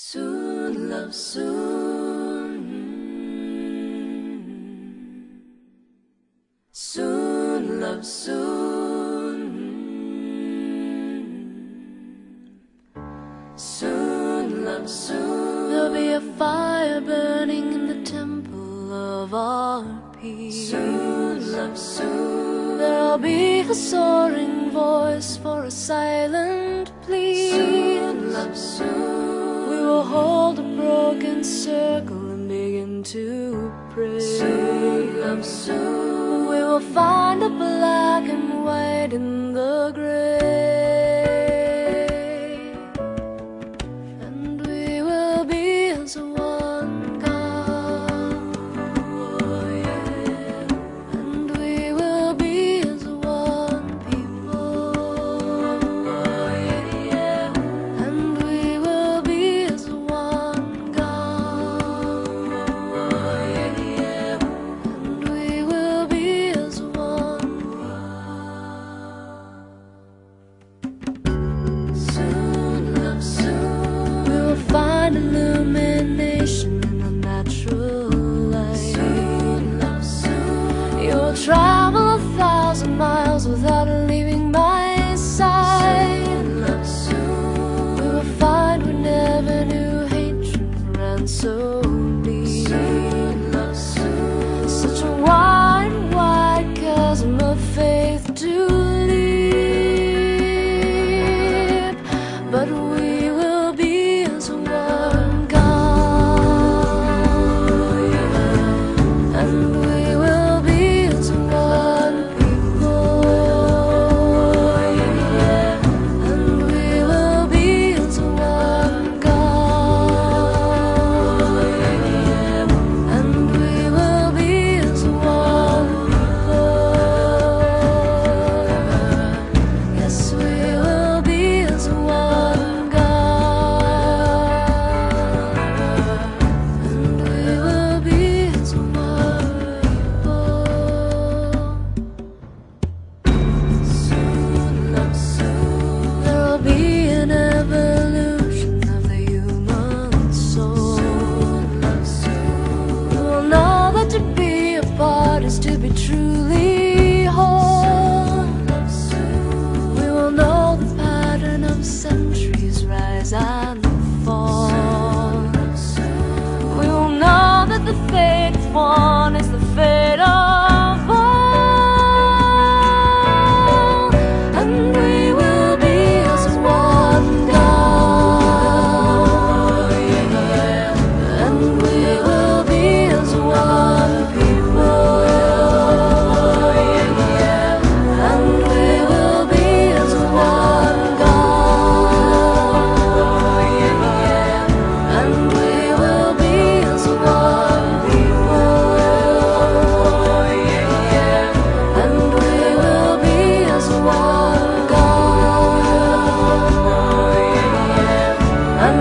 Soon, love, soon. Soon, love, soon. Soon, love, soon. There'll be a fire burning in the temple of our peace. Soon, love, soon. There'll be a soaring voice for a silent plea. Soon, love, soon. We will hold a broken circle and begin to pray. Soon, love, soon. We will find the black and white in the gray, and we will be as one God. Oh, yeah. And we will be as one people. Oh, yeah. And we will be as one God. Oh, yeah. And we will be as one God. Soon, love, soon. We will find illumination in a natural light. Soon, love, soon. You will travel 1,000 miles without leaving my side. Soon, love, soon. We will find we never knew hatred ran so deep. Soon, love, soon. Such a wide, wide chasm of faith to leap, but we will be as one God, and we will be as one people, and we will be as one God, and we will be as one people. Yes, we will be as one God, and we will be as one people. Soon, love, soon. There will be an evolution of the human soul. Soon, love, soon. We will know that to be apart is to be truly whole. Love, soon. We will know the pattern of centuries rise and fall. We will know that the fate of one is the fate of all, and we will be as one God, and we will be as one people, and we will be as one God, and we will be as one people, and we will be as one God, and